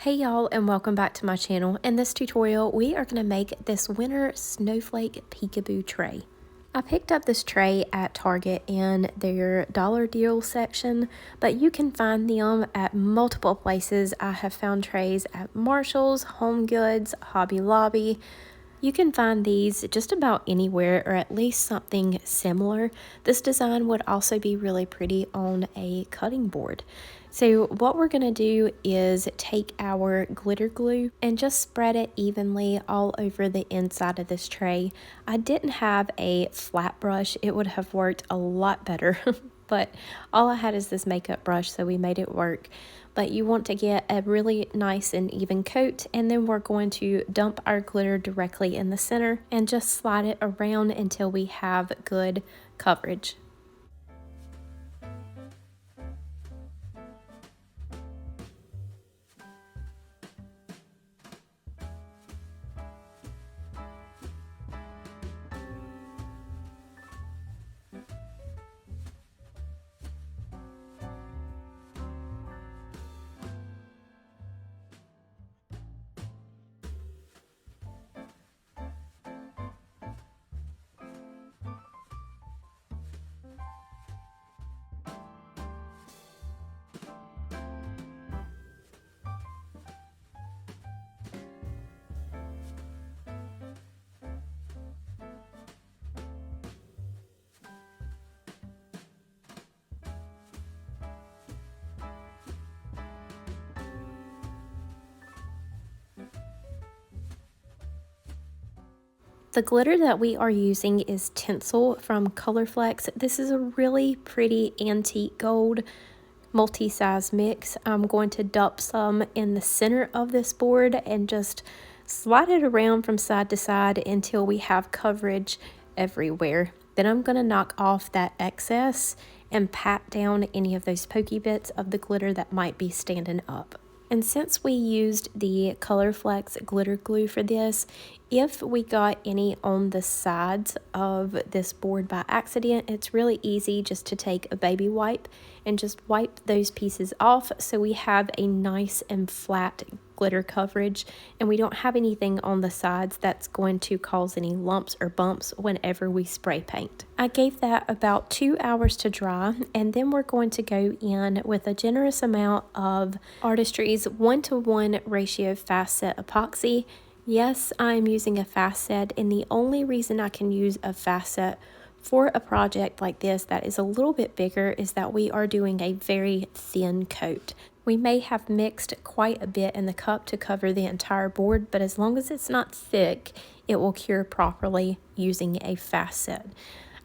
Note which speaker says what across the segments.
Speaker 1: Hey y'all, and welcome back to my channel. In this tutorial we are going to make this winter snowflake peekaboo tray. I picked up this tray at Target in their dollar deal section, but you can find them at multiple places. I have found trays at Marshall's, Home Goods, Hobby Lobby. You can find these just about anywhere, or at least something similar. This design would also be really pretty on a cutting board. So what we're going to do is take our glitter glue and just spread it evenly all over the inside of this tray. I didn't have a flat brush. It would have worked a lot better, but all I had is this makeup brush, so we made it work. But you want to get a really nice and even coat, and then we're going to dump our glitter directly in the center and just slide it around until we have good coverage. The glitter that we are using is Tinsel from COLORFLEX. This is a really pretty antique gold multi-size mix. I'm going to dump some in the center of this board and just slide it around from side to side until we have coverage everywhere. Then I'm going to knock off that excess and pat down any of those pokey bits of the glitter that might be standing up. And since we used the COLORFLEX glitter glue for this, if we got any on the sides of this board by accident, it's really easy just to take a baby wipe and just wipe those pieces off so we have a nice and flat glitter coverage, and we don't have anything on the sides that's going to cause any lumps or bumps whenever we spray paint. I gave that about 2 hours to dry, and then we're going to go in with a generous amount of ARTISTRY's 1:1 ratio fast set epoxy. Yes, I'm using a fast set, and the only reason I can use a fast set for a project like this that is a little bit bigger is that we are doing a very thin coat. We may have mixed quite a bit in the cup to cover the entire board, but as long as it's not thick, it will cure properly using a fast set.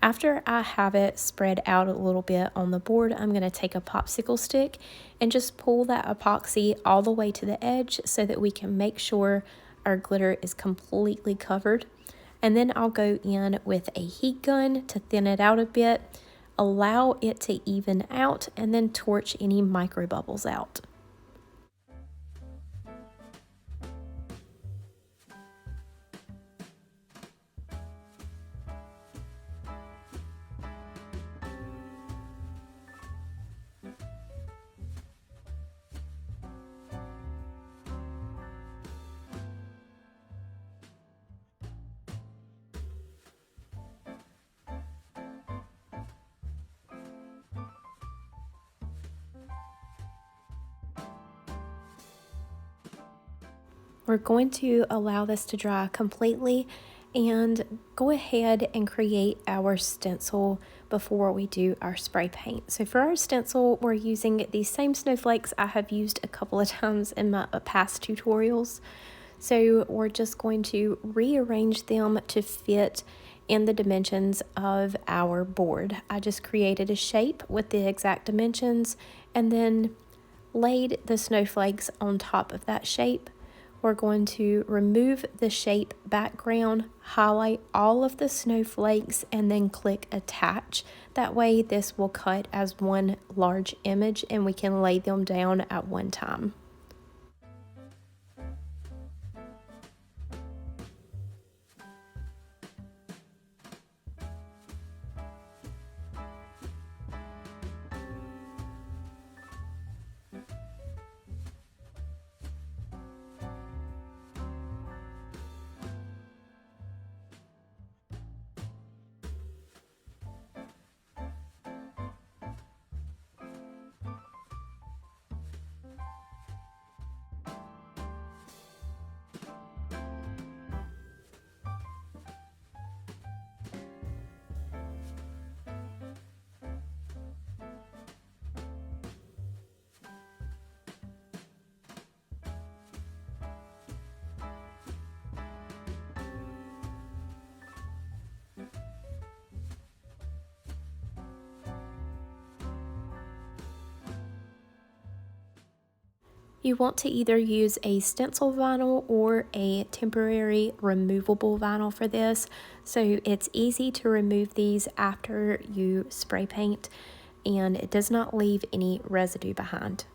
Speaker 1: After I have it spread out a little bit on the board, I'm going to take a popsicle stick and just pull that epoxy all the way to the edge so that we can make sure our glitter is completely covered. And then I'll go in with a heat gun to thin it out a bit, allow it to even out, and then torch any micro bubbles out. We're going to allow this to dry completely and go ahead and create our stencil before we do our spray paint. So for our stencil, we're using these same snowflakes I have used a couple of times in my past tutorials. So we're just going to rearrange them to fit in the dimensions of our board. I just created a shape with the exact dimensions and then laid the snowflakes on top of that shape. We're going to remove the shape background, highlight all of the snowflakes, and then click attach. That way this will cut as one large image and we can lay them down at one time. You want to either use a stencil vinyl or a temporary removable vinyl for this, so it's easy to remove these after you spray paint and it does not leave any residue behind.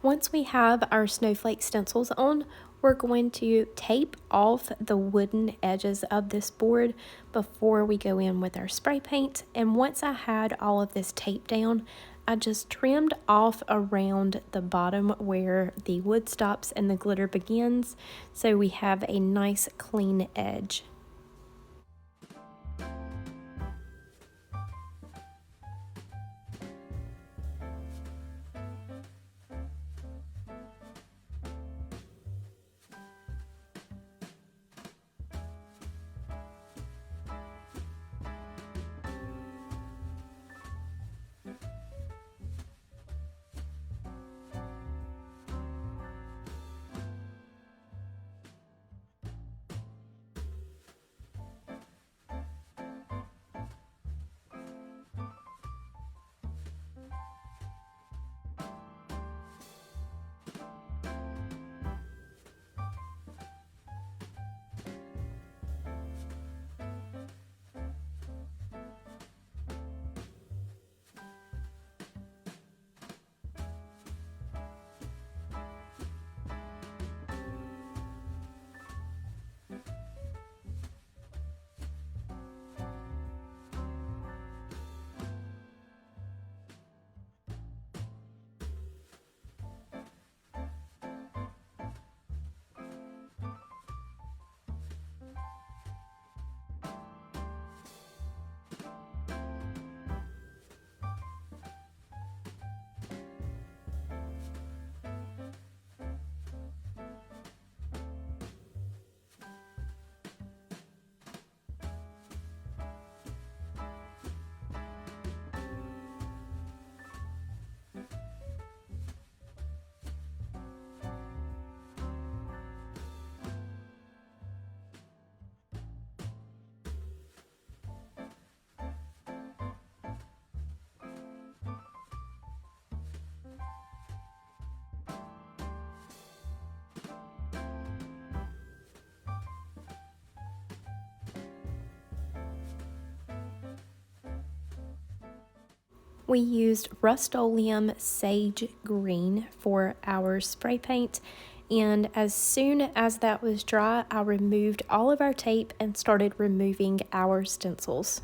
Speaker 1: Once we have our snowflake stencils on, we're going to tape off the wooden edges of this board before we go in with our spray paint. And once I had all of this taped down, I just trimmed off around the bottom where the wood stops and the glitter begins, so we have a nice clean edge. We used Rust-Oleum Sage Green for our spray paint, and as soon as that was dry, I removed all of our tape and started removing our stencils.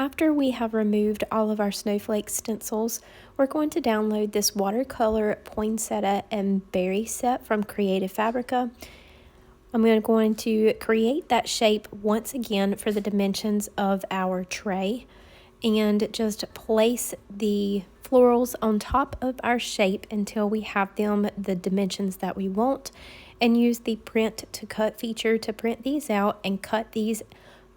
Speaker 1: After we have removed all of our snowflake stencils, we're going to download this watercolor poinsettia and berry set from Creative Fabrica. I'm going to create that shape once again for the dimensions of our tray and just place the florals on top of our shape until we have them the dimensions that we want, and use the print to cut feature to print these out and cut these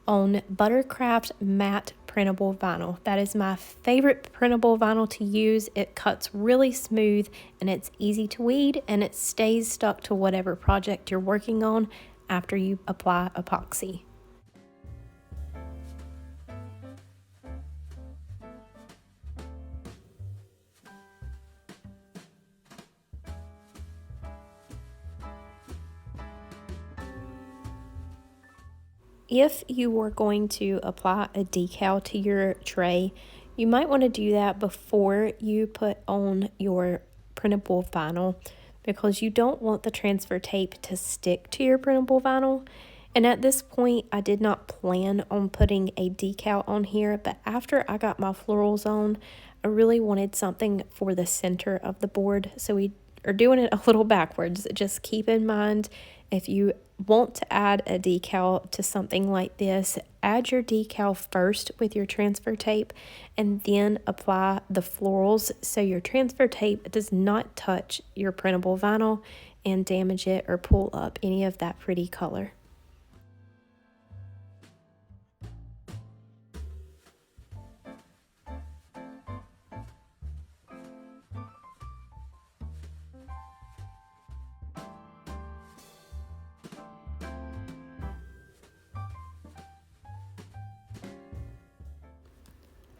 Speaker 1: on Buttercraft matte printable vinyl. That is my favorite printable vinyl to use. It cuts really smooth and it's easy to weed, and it stays stuck to whatever project you're working on after you apply epoxy. If you were going to apply a decal to your tray, you might want to do that before you put on your printable vinyl, because you don't want the transfer tape to stick to your printable vinyl. And at this point, I did not plan on putting a decal on here, but after I got my florals on, I really wanted something for the center of the board. So we are doing it a little backwards. Just keep in mind, if you want to add a decal to something like this, add your decal first with your transfer tape and then apply the florals so your transfer tape does not touch your printable vinyl and damage it or pull up any of that pretty color.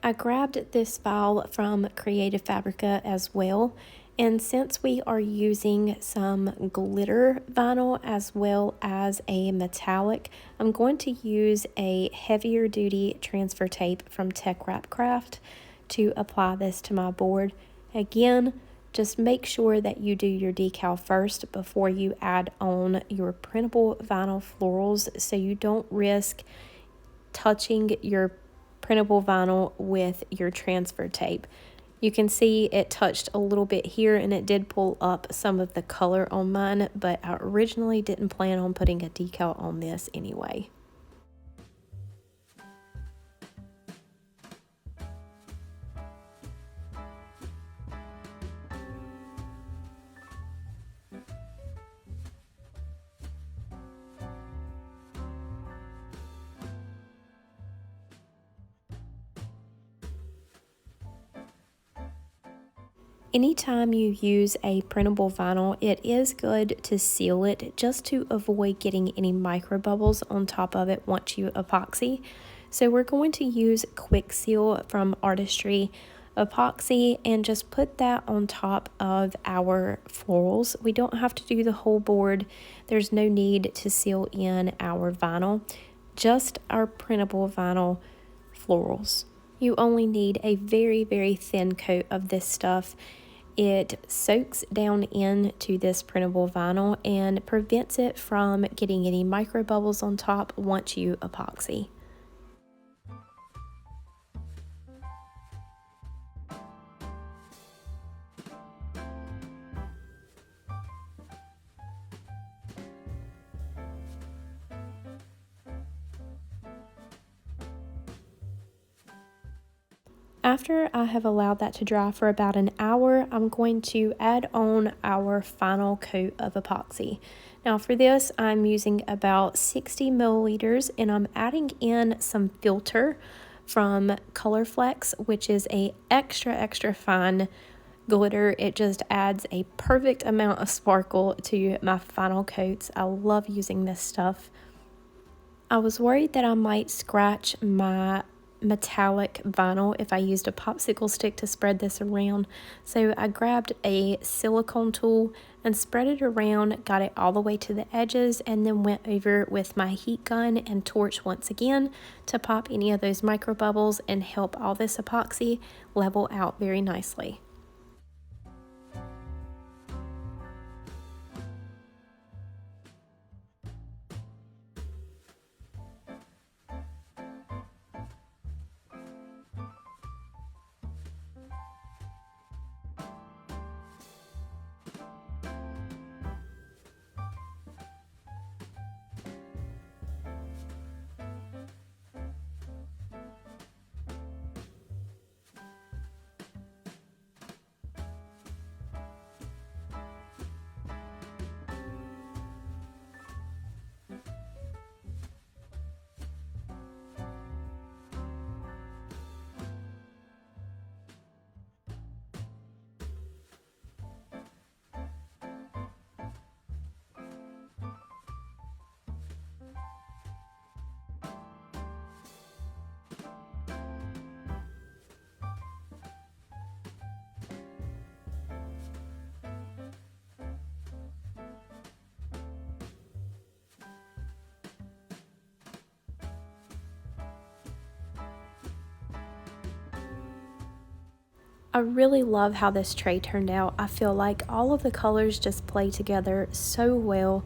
Speaker 1: I grabbed this file from Creative Fabrica as well, and since we are using some glitter vinyl as well as a metallic, I'm going to use a heavier duty transfer tape from TeckWrapcraft to apply this to my board. Again, just make sure that you do your decal first before you add on your printable vinyl florals, so you don't risk touching your printable vinyl with your transfer tape. You can see it touched a little bit here and it did pull up some of the color on mine, but I originally didn't plan on putting a decal on this anyway. Anytime you use a printable vinyl, it is good to seal it just to avoid getting any micro bubbles on top of it once you epoxy. So we're going to use Quick Seal from ARTISTRY epoxy and just put that on top of our florals. We don't have to do the whole board. There's no need to seal in our vinyl, just our printable vinyl florals. You only need a very, very thin coat of this stuff. It soaks down into this printable vinyl and prevents it from getting any micro bubbles on top once you epoxy. After I have allowed that to dry for about an hour, I'm going to add on our final coat of epoxy. Now for this, I'm using about 60 milliliters and I'm adding in some filter from COLORFLEX, which is a extra fine glitter. It just adds a perfect amount of sparkle to my final coats. I love using this stuff. I was worried that I might scratch my metallic vinyl if I used a popsicle stick to spread this around, so I grabbed a silicone tool and spread it around, got it all the way to the edges, and then went over with my heat gun and torch once again to pop any of those micro bubbles and help all this epoxy level out very nicely. I really love how this tray turned out. I feel like all of the colors just play together so well,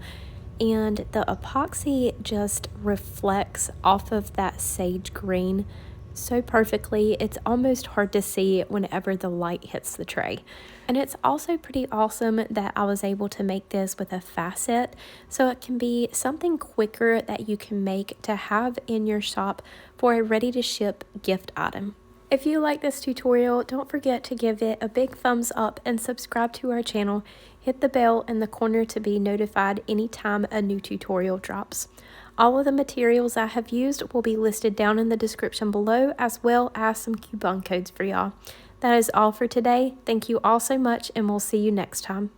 Speaker 1: and the epoxy just reflects off of that sage green so perfectly. It's almost hard to see whenever the light hits the tray. And it's also pretty awesome that I was able to make this with a facet, so it can be something quicker that you can make to have in your shop for a ready to ship gift item. If you like this tutorial, don't forget to give it a big thumbs up and subscribe to our channel. Hit the bell in the corner to be notified anytime a new tutorial drops. All of the materials I have used will be listed down in the description below, as well as some coupon codes for y'all. That is all for today. Thank you all so much, and we'll see you next time.